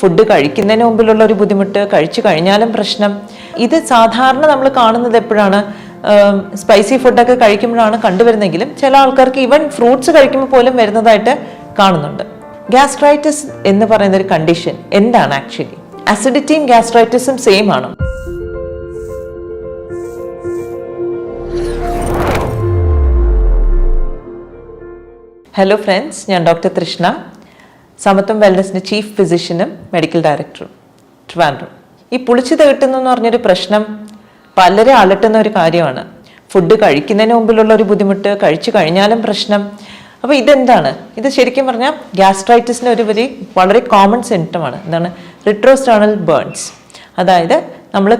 Food കഴിക്കുന്നതിന് മുമ്പിലുള്ള ഒരു ബുദ്ധിമുട്ട്, കഴിച്ചു കഴിഞ്ഞാലും പ്രശ്നം. ഇത് സാധാരണ നമ്മൾ കാണുന്നത് എപ്പോഴാണ്? സ്പൈസി ഫുഡൊക്കെ കഴിക്കുമ്പോഴാണ് കണ്ടുവരുന്നെങ്കിലും ചില ആൾക്കാർക്ക് ഈവൻ ഫ്രൂട്ട്സ് കഴിക്കുമ്പോൾ പോലും വരുന്നതായിട്ട് കാണുന്നുണ്ട്. ഗ്യാസ്ട്രൈറ്റിസ് എന്ന് പറയുന്ന ഒരു കണ്ടീഷൻ എന്താണ് ആക്ച്വലി? അസിഡിറ്റിയും ഗ്യാസ്ട്രൈറ്റിസും സെയിം ആണോ? ഹലോ ഫ്രണ്ട്സ്, ഞാൻ ഡോക്ടർ തൃഷ്ണ, സമത്വം വെൽനസിൻ്റെ ചീഫ് ഫിസിഷ്യനും മെഡിക്കൽ ഡയറക്ടറും, ട്രിവാൻഡ്രം. ഈ പുളിച്ചു തേട്ടുന്നു എന്ന് പറഞ്ഞൊരു പ്രശ്നം പലരെ അലട്ടുന്ന ഒരു കാര്യമാണ്. ഫുഡ് കഴിക്കുന്നതിന് മുമ്പിലുള്ള ഒരു ബുദ്ധിമുട്ട്, കഴിച്ചു കഴിഞ്ഞാലും പ്രശ്നം. അപ്പോൾ ഇതെന്താണ്? ഇത് ശരിക്കും പറഞ്ഞാൽ ഗ്യാസ്ട്രൈറ്റിസിൻ്റെ ഒരു വളരെ കോമൺ സിംറ്റമാണ്. എന്താണ്? റിട്രോസ്റ്റേണൽ ബേൺസ്. അതായത് നമ്മൾ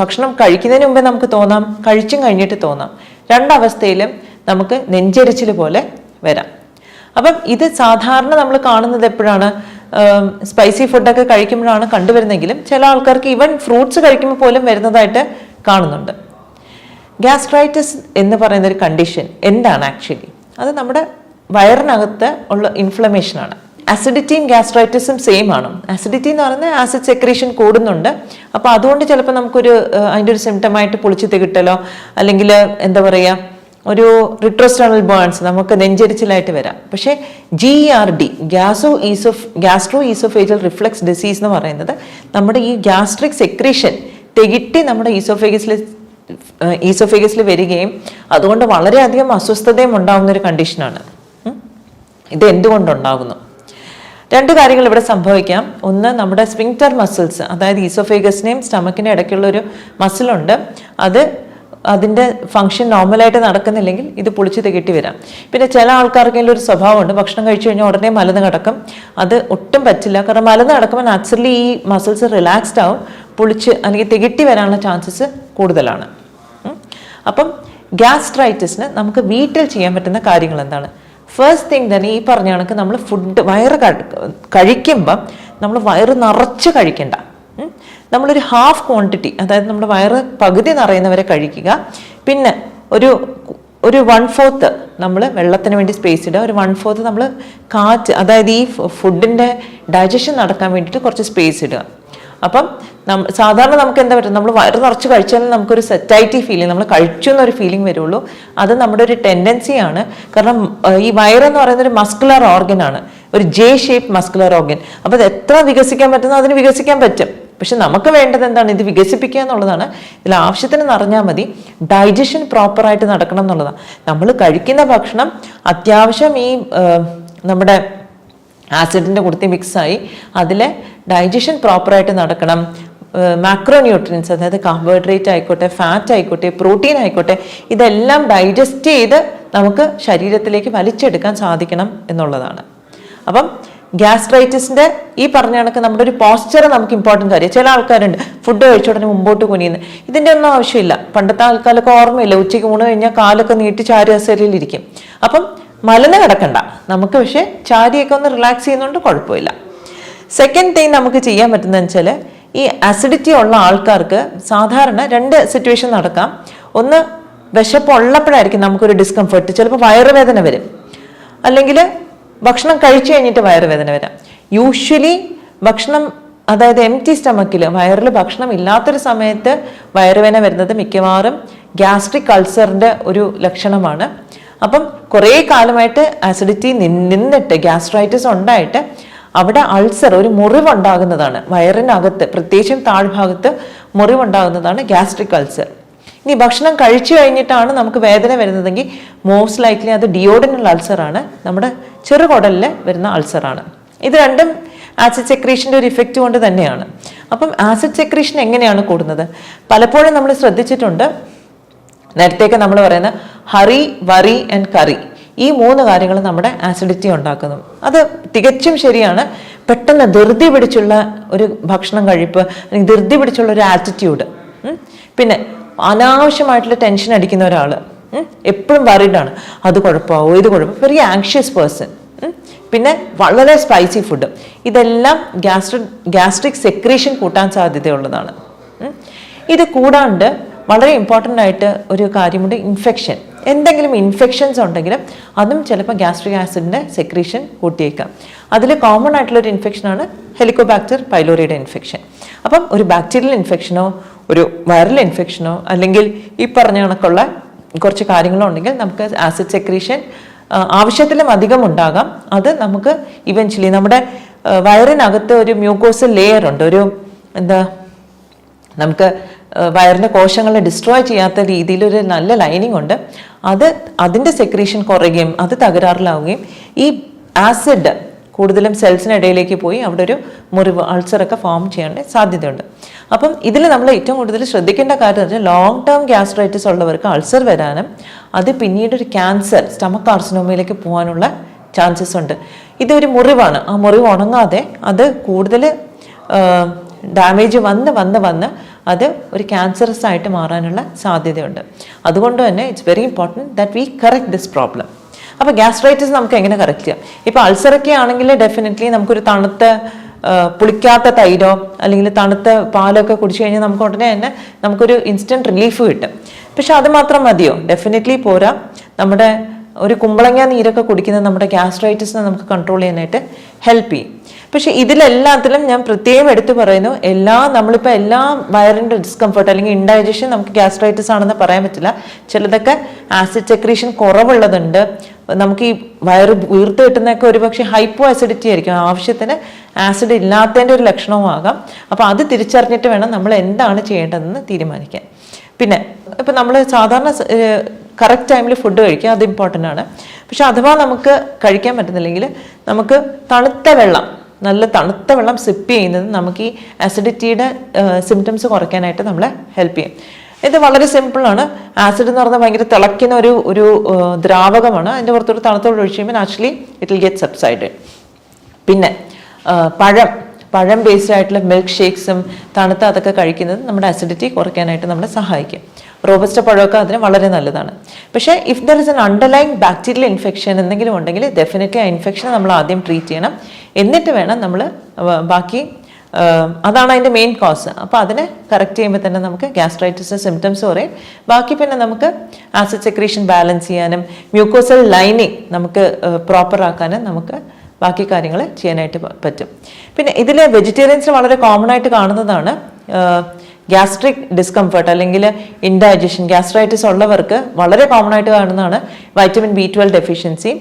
ഭക്ഷണം കഴിക്കുന്നതിന് മുമ്പേ നമുക്ക് തോന്നാം, കഴിച്ചും കഴിഞ്ഞിട്ട് തോന്നാം. രണ്ടവസ്ഥയിലും നമുക്ക് നെഞ്ചെരിച്ചിൽ പോലെ വരാം. അപ്പം ഇത് സാധാരണ നമ്മൾ കാണുന്നത് എപ്പോഴാണ്? സ്പൈസി ഫുഡൊക്കെ കഴിക്കുമ്പോഴാണ് കണ്ടുവരുന്നെങ്കിലും ചില ആൾക്കാർക്ക് ഈവൻ ഫ്രൂട്ട്സ് കഴിക്കുമ്പോൾ പോലും വരുന്നതായിട്ട് കാണുന്നുണ്ട്. ഗ്യാസ്ട്രൈറ്റിസ് എന്ന് പറയുന്ന ഒരു കണ്ടീഷൻ എന്താണ് ആക്ച്വലി? അത് നമ്മുടെ വയറിനകത്ത് ഉള്ള ഇൻഫ്ലമേഷനാണ്. അസിഡിറ്റിയും ഗ്യാസ്ട്രൈറ്റിസും സെയിം ആണോ? അസിഡിറ്റി എന്ന് പറയുന്നത് ആസിഡ് സെക്രീഷൻ കൂടുന്നുണ്ട്. അപ്പോൾ അതുകൊണ്ട് ചിലപ്പോൾ നമുക്കൊരു അതിൻ്റെ ഒരു സിംറ്റമായിട്ട് പുളിച്ചു തികിട്ടലോ അല്ലെങ്കിൽ എന്താ പറയുക, ഒരു റിട്രോസ്റ്റേണൽ ബേൺസ്, നമുക്ക് നെഞ്ചരിച്ചിലായിട്ട് വരാം. പക്ഷേ GERD, gastro oesophageal reflux disease എന്ന് പറയുന്നത് നമ്മുടെ ഈ ഗ്യാസ്ട്രിക് സെക്രീഷൻ തികിട്ടി നമ്മുടെ ഈസോഫേഗസിൽ വരികയും അതുകൊണ്ട് വളരെയധികം അസ്വസ്ഥതയും ഉണ്ടാകുന്ന ഒരു കണ്ടീഷനാണ്. ഇത് എന്തുകൊണ്ടുണ്ടാകുന്നു? രണ്ട് കാര്യങ്ങൾ ഇവിടെ സംഭവിക്കാം. ഒന്ന്, നമ്മുടെ സ്ഫിങ്ക്റ്റർ മസിൽസ്, അതായത് ഈസോഫേഗസിനെയും സ്റ്റമക്കിനെയും ഇടയ്ക്കുള്ള ഒരു മസിലുണ്ട്, അതിൻ്റെ ഫംഗ്ഷൻ നോർമലായിട്ട് നടക്കുന്നില്ലെങ്കിൽ ഇത് പുളിച്ച് തികട്ടി വരാം. പിന്നെ ചില ആൾക്കാർക്കെങ്കിലും ഒരു സ്വഭാവമുണ്ട്, ഭക്ഷണം കഴിച്ചു കഴിഞ്ഞാൽ ഉടനെ മലന്ന് കിടക്കും. അത് ഒട്ടും പറ്റില്ല. കാരണം മലന്ന് കിടക്കുമ്പോൾ നാച്ചുറലി ഈ മസിൽസ് റിലാക്സ്ഡ് ആവും, പുളിച്ച് അല്ലെങ്കിൽ തികട്ടി വരാനുള്ള ചാൻസസ് കൂടുതലാണ്. അപ്പം ഗ്യാസ്ട്രൈറ്റിസിന് നമുക്ക് വീട്ടിൽ ചെയ്യാൻ പറ്റുന്ന കാര്യങ്ങൾ എന്താണ്? ഫസ്റ്റ് തിങ് തന്നെ ഈ പറഞ്ഞ കണക്ക് നമ്മൾ വയറ് കഴിക്കുമ്പം നമ്മൾ വയറ് നിറച്ച് കഴിക്കണ്ട. നമ്മളൊരു ഹാഫ് ക്വാണ്ടിറ്റി, അതായത് നമ്മുടെ വയറ് പകുതി നിറയുന്നവരെ കഴിക്കുക. പിന്നെ ഒരു 1/4 നമ്മൾ വെള്ളത്തിന് വേണ്ടി സ്പേസ് ഇടുക. ഒരു 1/4 നമ്മൾ കാറ്റ്, അതായത് ഈ ഫുഡിൻ്റെ ഡൈജഷൻ നടക്കാൻ വേണ്ടിയിട്ട് കുറച്ച് സ്പേസ് ഇടുക. അപ്പം സാധാരണ നമുക്ക് എന്താ പറ്റും? നമ്മൾ വയറ് നിറച്ച് കഴിച്ചാലും നമുക്കൊരു സെറ്റൈറ്റി ഫീലിംഗ്, നമ്മൾ കഴിച്ചു എന്നൊരു ഫീലിംഗ് വരുള്ളൂ. അത് നമ്മുടെ ഒരു ടെൻഡൻസിയാണ്. കാരണം ഈ വയറെന്ന് പറയുന്നത് ഒരു മസ്കുലർ ഓർഗനാണ്, ഒരു J-ഷേപ്പ് മസ്കുലർ ഓർഗൻ. അപ്പോൾ അത് എത്ര വികസിക്കാൻ പറ്റുന്നോ അതിന് വികസിക്കാൻ പറ്റും. പക്ഷെ നമുക്ക് വേണ്ടത് എന്താണ്? ഇത് വികസിപ്പിക്കുക എന്നുള്ളതാണ്. ഇതിൽ ആവശ്യത്തിന് നിറഞ്ഞാൽ മതി. ഡൈജഷൻ പ്രോപ്പറായിട്ട് നടക്കണം എന്നുള്ളതാണ്. നമ്മൾ കഴിക്കുന്ന ഭക്ഷണം അത്യാവശ്യം ഈ നമ്മുടെ ആസിഡിൻ്റെ കൂട്ടത്തിൽ മിക്സായി അതിലെ ഡൈജഷൻ പ്രോപ്പറായിട്ട് നടക്കണം. മാക്രോ ന്യൂട്രിയൻസ്, അതായത് കാർബോഹൈഡ്രേറ്റ് ആയിക്കോട്ടെ, ഫാറ്റ് ആയിക്കോട്ടെ, പ്രോട്ടീൻ ആയിക്കോട്ടെ, ഇതെല്ലാം ഡൈജസ്റ്റ് ചെയ്ത് നമുക്ക് ശരീരത്തിലേക്ക് വലിച്ചെടുക്കാൻ സാധിക്കണം എന്നുള്ളതാണ്. അപ്പം ഗ്യാസ്ട്രൈറ്റിസിൻ്റെ ഈ പറഞ്ഞ കണക്ക് നമ്മുടെ ഒരു പോസ്ചർ നമുക്ക് ഇമ്പോർട്ടൻ്റ് കാര്യം. ചില ആൾക്കാരുണ്ട് ഫുഡ് കഴിച്ച ഉടനെ മുമ്പോട്ട് കുനിയുന്നത്. ഇതിൻ്റെ ഒന്നും ആവശ്യമില്ല. പണ്ടത്തെ ആൾക്കാരൊക്കെ ഓർമ്മയില്ല, ഉച്ചയ്ക്ക് ഊണ് കഴിഞ്ഞാൽ കാലൊക്കെ നീട്ടി ചാരി കസേരയിലിരിക്കും. അപ്പം മലന്ന് കിടക്കണ്ട നമുക്ക്, പക്ഷേ ചാരിയൊക്കെ ഒന്ന് റിലാക്സ് ചെയ്യുന്നതുകൊണ്ട് കുഴപ്പമില്ല. സെക്കൻഡ് തിങ് നമുക്ക് ചെയ്യാൻ പറ്റുന്നതെന്ന് വെച്ചാൽ, ഈ അസിഡിറ്റി ഉള്ള ആൾക്കാർക്ക് സാധാരണ 2 സിറ്റുവേഷൻ നടക്കാം. ഒന്ന്, വിശപ്പുള്ളപ്പോഴായിരിക്കും നമുക്കൊരു ഡിസ്കംഫർട്ട്, ചിലപ്പോൾ വയറുവേദന വരും, അല്ലെങ്കിൽ ഭക്ഷണം കഴിച്ചു കഴിഞ്ഞിട്ട് വയറുവേദന വരാം. യൂഷ്വലി ഭക്ഷണം, അതായത് എംപ്റ്റി സ്റ്റമക്കിൽ വയറിൽ ഭക്ഷണം ഇല്ലാത്തൊരു സമയത്ത് വയറുവേദന വരുന്നത് മിക്കവാറും ഗ്യാസ്ട്രിക് അൾസറിൻ്റെ ഒരു ലക്ഷണമാണ്. അപ്പം കുറേ കാലമായിട്ട് ആസിഡിറ്റി നിന്നിട്ട് ഗ്യാസ്ട്രൈറ്റിസ് ഉണ്ടായിട്ട് അവിടെ അൾസർ, ഒരു മുറിവുണ്ടാകുന്നതാണ് വയറിനകത്ത്, പ്രത്യേകിച്ചും താഴ്ഭാഗത്ത് മുറിവുണ്ടാകുന്നതാണ് ഗ്യാസ്ട്രിക് അൾസർ. ഇനി ഭക്ഷണം കഴിച്ചു കഴിഞ്ഞിട്ടാണ് നമുക്ക് വേദന വരുന്നതെങ്കിൽ മോസ്റ്റ് ലൈക്ലി അത് ഡിയോഡിനൽ അൾസറാണ്, നമ്മുടെ ചെറുകുടലിൽ വരുന്ന അൾസറാണ്. ഇത് രണ്ടും ആസിഡ് സെക്രീഷൻ്റെ ഒരു ഇഫക്റ്റ് കൊണ്ട് തന്നെയാണ്. അപ്പം ആസിഡ് സെക്രീഷൻ എങ്ങനെയാണ് കൂടുന്നത്? പലപ്പോഴും നമ്മൾ ശ്രദ്ധിച്ചിട്ടുണ്ട്, നേരത്തേക്ക് നമ്മൾ പറയുന്ന ഹറി, വറി ആൻഡ് കറി, ഈ 3 കാര്യങ്ങൾ നമ്മുടെ ആസിഡിറ്റി ഉണ്ടാക്കുന്നു. അത് തികച്ചും ശരിയാണ്. പെട്ടെന്ന് ധൃതി പിടിച്ചുള്ള ഒരു ഭക്ഷണം കഴിപ്പ്, അല്ലെങ്കിൽ ധൃതി പിടിച്ചുള്ള ഒരു ആറ്റിറ്റ്യൂഡ്, പിന്നെ അനാവശ്യമായിട്ടുള്ള ടെൻഷൻ അടിക്കുന്ന ഒരാൾ, എപ്പോഴും വറീഡാണ്, അത് കുഴപ്പമാവോ, ഇത് കുഴപ്പം, വെരി ആങ്ഷ്യസ് പേഴ്സൺ, പിന്നെ വളരെ സ്പൈസി ഫുഡ്, ഇതെല്ലാം ഗ്യാസ്ട്രിക് സെക്രീഷൻ കൂട്ടാൻ സാധ്യതയുള്ളതാണ്. ഇത് കൂടാണ്ട് വളരെ ഇമ്പോർട്ടൻ്റ് ആയിട്ട് ഒരു കാര്യമുണ്ട്, എന്തെങ്കിലും ഇൻഫെക്ഷൻസ് ഉണ്ടെങ്കിലും അതും ചിലപ്പോൾ ഗ്യാസ്ട്രിക് ആസിഡിൻ്റെ സെക്രീഷൻ കൂട്ടിയേക്കാം. അതിൽ കോമൺ ആയിട്ടുള്ളൊരു ഇൻഫെക്ഷനാണ് ഹെലിക്കോബാക്ടർ പൈലോറിയുടെ ഇൻഫെക്ഷൻ. അപ്പം ഒരു ബാക്ടീരിയൽ ഇൻഫെക്ഷനോ ഒരു വൈറൽ ഇൻഫെക്ഷനോ അല്ലെങ്കിൽ ഈ പറഞ്ഞ കണക്കുള്ള കുറച്ച് കാര്യങ്ങളോ ഉണ്ടെങ്കിൽ നമുക്ക് ആസിഡ് സെക്രീഷൻ ആവശ്യത്തിലും അധികം ഉണ്ടാകാം. അത് നമുക്ക് ഇവൻച്വലി നമ്മുടെ വയറിനകത്ത് ഒരു മ്യൂക്കോസൽ ലെയർ ഉണ്ട്, ഒരു എന്താ നമുക്ക് വയറിൻ്റെ കോശങ്ങളെ ഡിസ്ട്രോയ് ചെയ്യാത്ത രീതിയിൽ ഒരു നല്ല ലൈനിങ് ഉണ്ട്. അതിൻ്റെ സെക്രീഷൻ കുറയുകയും അത് തകരാറിലാവുകയും ഈ ആസിഡ് കൂടുതലും സെൽസിനിടയിലേക്ക് പോയി അവിടെ ഒരു മുറിവ് അൾസറൊക്കെ ഫോം ചെയ്യാൻ സാധ്യതയുണ്ട്. അപ്പം ഇതിൽ നമ്മൾ ഏറ്റവും കൂടുതൽ ശ്രദ്ധിക്കേണ്ട കാര്യം എന്ന് വെച്ചാൽ ലോങ് ടേം ഗ്യാസ്ട്രൈറ്റിസ് ഉള്ളവർക്ക് അൾസർ വരാനും അത് പിന്നീട് ഒരു ക്യാൻസർ സ്റ്റമക് കാർസിനോമയിലേക്ക് പോകാനുള്ള ചാൻസസ് ഉണ്ട്. ഇതൊരു മുറിവാണ്, ആ മുറിവ് ഉണങ്ങാതെ അത് കൂടുതൽ ഡാമേജ് വന്ന് അത് ഒരു ക്യാൻസറസ് ആയിട്ട് മാറാനുള്ള സാധ്യതയുണ്ട്. അതുകൊണ്ട് തന്നെ it's very important that we correct this problem. അപ്പോൾ ഗ്യാസ്ട്രൈറ്റിസ് നമുക്ക് എങ്ങനെ കറക്റ്റ് ചെയ്യാം? ഇപ്പോൾ അൾസറൊക്കെ ആണെങ്കിൽ ഡെഫിനറ്റ്ലി നമുക്കൊരു തണുത്ത പുളിക്കാത്ത തൈരോ അല്ലെങ്കിൽ തണുത്ത പാലൊക്കെ കുടിച്ചു കഴിഞ്ഞാൽ നമുക്ക് ഉടനെ തന്നെ നമുക്കൊരു ഇൻസ്റ്റൻറ്റ് റിലീഫ് കിട്ടും. പക്ഷെ അത് മാത്രം മതിയോ? ഡെഫിനറ്റ്ലി പോരാ. നമ്മുടെ ഒരു കുമ്പളങ്ങ നീരൊക്കെ കുടിക്കുന്നത് നമ്മുടെ ഗ്യാസ്ട്രൈറ്റിസിനെ നമുക്ക് കൺട്രോൾ ചെയ്യാനായിട്ട് ഹെൽപ്പ് ചെയ്യും. പക്ഷെ ഇതിലെല്ലാത്തിലും ഞാൻ പ്രത്യേകം എടുത്തു പറയുന്നു, നമ്മളിപ്പോൾ എല്ലാ വയറിൻ്റെ ഡിസ്കംഫർട്ട് അല്ലെങ്കിൽ ഇൻഡൈജഷൻ നമുക്ക് ഗ്യാസ്ട്രൈറ്റിസ് ആണെന്ന് പറയാൻ പറ്റില്ല. ചിലതൊക്കെ ആസിഡ് സെക്രീഷൻ കുറവുള്ളതുണ്ട്. നമുക്ക് ഈ വയറ് വീർത്ത് കിട്ടുന്നതൊക്കെ ഒരു പക്ഷേ ഹൈപ്പോ ആസിഡിറ്റി ആയിരിക്കും, ആവശ്യത്തിന് ആസിഡ് ഇല്ലാത്തതിൻ്റെ ഒരു ലക്ഷണവും ആകാം. അപ്പോൾ അത് തിരിച്ചറിഞ്ഞിട്ട് വേണം നമ്മൾ എന്താണ് ചെയ്യേണ്ടതെന്ന് തീരുമാനിക്കാൻ. പിന്നെ ഇപ്പം നമ്മൾ സാധാരണ കറക്റ്റ് ടൈമിൽ ഫുഡ് കഴിക്കുക, അത് ഇമ്പോർട്ടൻ്റ് ആണ്. പക്ഷെ അഥവാ നമുക്ക് കഴിക്കാൻ പറ്റുന്നില്ലെങ്കിൽ നമുക്ക് നല്ല തണുത്ത വെള്ളം സിപ്പ് ചെയ്യുന്നത് നമുക്ക് ഈ അസിഡിറ്റിയുടെ സിംറ്റംസ് കുറയ്ക്കാനായിട്ട് നമ്മളെ ഹെൽപ്പ് ചെയ്യും. ഇത് വളരെ സിമ്പിളാണ്. ആസിഡ് എന്ന് പറഞ്ഞാൽ ഭയങ്കര തിളയ്ക്കുന്ന ഒരു ദ്രാവകമാണ്. അതിൻ്റെ പുറത്തൊരു തണുത്ത വെള്ളം ഒഴിച്ച് കഴിയുമ്പോൾ നാച്ചുറലി ഇറ്റ് വിൽ ഗെറ്റ് സബ്സൈഡഡ്. പിന്നെ പഴം ബേസ്ഡ് ആയിട്ടുള്ള മിൽക്ക് ഷേക്സും അതൊക്കെ കഴിക്കുന്നത് നമ്മുടെ അസിഡിറ്റി കുറയ്ക്കാനായിട്ട് നമ്മളെ സഹായിക്കും. റോബസ്റ്റ പഴമൊക്കെ അതിന് വളരെ നല്ലതാണ്. പക്ഷേ if there is an underlying bacterial infection എന്തെങ്കിലും ഉണ്ടെങ്കിൽ ഡെഫിനറ്റ്ലി ആ ഇൻഫെക്ഷനെ നമ്മൾ ആദ്യം ട്രീറ്റ് ചെയ്യണം. എന്നിട്ട് വേണം നമ്മൾ ബാക്കി, അതാണ് അതിൻ്റെ മെയിൻ കോസ്. അപ്പോൾ അതിനെ കറക്റ്റ് ചെയ്യുമ്പോൾ തന്നെ നമുക്ക് ഗ്യാസ്ട്രൈറ്റിസിൻ്റെ സിംറ്റംസ് കുറയും. ബാക്കി പിന്നെ നമുക്ക് ആസിഡ് സെക്രീഷൻ ബാലൻസ് ചെയ്യാനും മ്യൂക്കോസൽ ലൈനിങ് നമുക്ക് പ്രോപ്പർ ആക്കാനും നമുക്ക് ബാക്കി കാര്യങ്ങൾ ചെയ്യാനായിട്ട് പറ്റും. പിന്നെ ഇതിൽ വെജിറ്റേറിയൻസിന് വളരെ കോമൺ ആയിട്ട് കാണുന്നതാണ് ഗ്യാസ്ട്രിക് ഡിസ്കംഫർട്ട് അല്ലെങ്കിൽ ഇൻഡൈജഷൻ. ഗ്യാസ്ട്രൈറ്റിസ് ഉള്ളവർക്ക് വളരെ കോമൺ ആയിട്ട് കാണുന്നതാണ് വൈറ്റമിൻ B12 ഡെഫിഷ്യൻസി.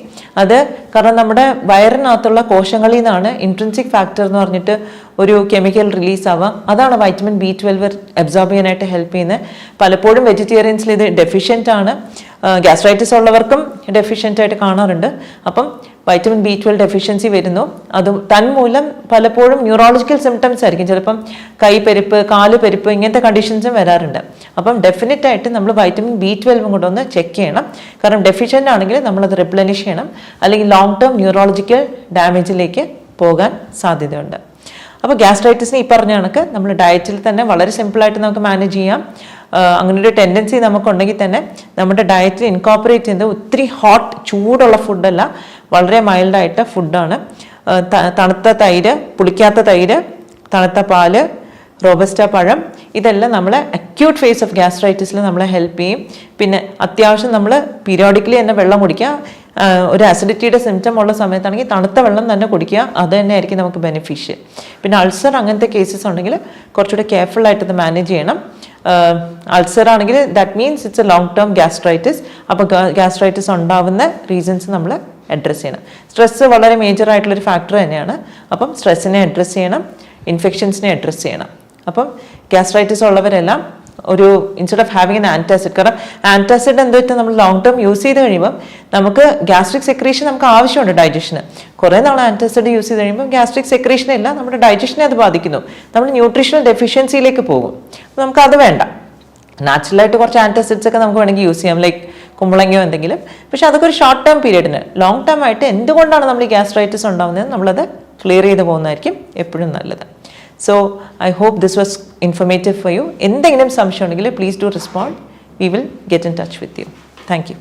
അത് കാരണം നമ്മുടെ വയറിനകത്തുള്ള കോശങ്ങളിൽ നിന്നാണ് ഇൻട്രിൻസിക് ഫാക്ടർ എന്ന് പറഞ്ഞിട്ട് ഒരു കെമിക്കൽ റിലീസ് ആവാം. അതാണ് വൈറ്റമിൻ B12 അബ്സോർബ് ചെയ്യാനായിട്ട് ഹെൽപ്പ് ചെയ്യുന്നത്. പലപ്പോഴും വെജിറ്റേറിയൻസിൽ ഇത് ഡെഫിഷ്യൻ്റ് ആണ്. ഗ്യാസ്ട്രൈറ്റിസ് ഉള്ളവർക്കും ഡെഫിഷ്യൻ്റ് ആയിട്ട് കാണാറുണ്ട്. അപ്പം വൈറ്റമിൻ B12 ഡെഫിഷ്യൻസി വരുന്നു. അത് തന്മൂലം പലപ്പോഴും ന്യൂറോളജിക്കൽ സിംറ്റംസ് ആയിരിക്കും. ചിലപ്പം കൈപ്പെരുപ്പ്, കാല് പെരുപ്പ്, ഇങ്ങനത്തെ കണ്ടീഷൻസും വരാറുണ്ട്. അപ്പം ഡെഫിനറ്റ് ആയിട്ട് നമ്മൾ വൈറ്റമിൻ B12 കൂടെ ഒന്ന് ചെക്ക് ചെയ്യണം. കാരണം ഡെഫിഷ്യൻ്റ് ആണെങ്കിൽ നമ്മളത് റിപ്ലനിഷ് ചെയ്യണം, അല്ലെങ്കിൽ ലോങ് ടേം ന്യൂറോളജിക്കൽ ഡാമേജിലേക്ക് പോകാൻ സാധ്യതയുണ്ട്. അപ്പോൾ ഗ്യാസ്ട്രൈറ്റിസിന് ഈ പറഞ്ഞ കണക്ക് നമ്മൾ ഡയറ്റിൽ തന്നെ വളരെ സിമ്പിളായിട്ട് നമുക്ക് മാനേജ് ചെയ്യാം. അങ്ങനെ ഒരു ടെൻഡൻസി നമുക്കുണ്ടെങ്കിൽ തന്നെ നമ്മുടെ ഡയറ്റിൽ ഇൻകോപ്പറേറ്റ് ചെയ്യുന്നത് ഒത്തിരി ചൂടുള്ള ഫുഡല്ല, വളരെ മൈൽഡായിട്ട് ഫുഡാണ്. തണുത്ത തൈര്, പുളിക്കാത്ത തൈര്, തണുത്ത പാല്, റോബസ്റ്റ പഴം, ഇതെല്ലാം നമ്മളെ അക്യൂട്ട് ഫേസ് ഓഫ് ഗ്യാസ്ട്രൈറ്റിസിൽ നമ്മളെ ഹെൽപ്പ് ചെയ്യും. പിന്നെ അത്യാവശ്യം നമ്മൾ പീരിയോഡിക്കലി തന്നെ വെള്ളം കുടിക്കുക. ഒരു അസിഡിറ്റിയുടെ സിംറ്റം ഉള്ള സമയത്താണെങ്കിൽ തണുത്ത വെള്ളം തന്നെ കുടിക്കുക, അത് തന്നെ ആയിരിക്കും നമുക്ക് ബെനിഫിഷ്യൽ. പിന്നെ അൾസർ അങ്ങനത്തെ കേസസ് ഉണ്ടെങ്കിൽ കുറച്ചുകൂടെ കെയർഫുള്ളായിട്ട് ഇത് മാനേജ് ചെയ്യണം. അൾസർ ആണെങ്കിൽ that means it's A long term gastritis. അപ്പോൾ ഗ്യാസ്ട്രൈറ്റിസ് ഉണ്ടാവുന്ന റീസൺസ് നമ്മൾ അഡ്രസ്സ് ചെയ്യണം. സ്ട്രെസ്സ് വളരെ മേജർ ആയിട്ടുള്ളൊരു ഫാക്ടർ തന്നെയാണ്. അപ്പം സ്ട്രെസ്സിനെ അഡ്രസ്സ് ചെയ്യണം, ഇൻഫെക്ഷൻസിനെ അഡ്രസ്സ് ചെയ്യണം. അപ്പം ഗ്യാസ്ട്രൈറ്റിസ് ഉള്ളവരെല്ലാം ഒരു instead of having an antacid, കാരണം ആൻറ്റാസിഡ് എന്ത് വെച്ചാൽ നമ്മൾ ലോങ് ടേം യൂസ് ചെയ്ത് കഴിയുമ്പോൾ നമുക്ക് ഗ്യാസ്ട്രിക് സെക്രീഷൻ നമുക്ക് ആവശ്യമുണ്ട് ഡൈജഷന്. കുറേ നാൾ ആൻറ്റാസിഡ് യൂസ് ചെയ്ത് കഴിയുമ്പോൾ ഗ്യാസ്ട്രിക് സെക്രീഷൻ ഇല്ല, നമ്മുടെ ഡൈജഷനെ അത് ബാധിക്കുന്നു, നമ്മൾ ന്യൂട്രീഷണൽ ഡെഫിഷ്യൻസിയിലേക്ക് പോകും. നമുക്കത് വേണ്ട. നാച്ചുറലായിട്ട് കുറച്ച് ആൻറ്റാസിഡ്സ് ഒക്കെ നമുക്ക് വേണമെങ്കിൽ യൂസ് ചെയ്യാം, ലൈക്ക് കുമ്പളങ്ങയോ എന്തെങ്കിലും. പക്ഷെ അതൊക്കെ ഒരു ഷോർട്ട് ടേം പീരീഡിന്. ലോങ് ടേം ആയിട്ട് എന്തുകൊണ്ടാണ് നമ്മൾ ഈ ഗ്യാസ്ട്രൈറ്റിസ് ഉണ്ടാകുന്നത് നമ്മളത് ക്ലിയർ ചെയ്ത് പോകുന്നതായിരിക്കും എപ്പോഴും നല്ലത്. So I hope this was informative for you. എന്തെങ്കിലും സംശയം ഉണ്ടെങ്കിൽ please do respond. We will get in touch with you. Thank you.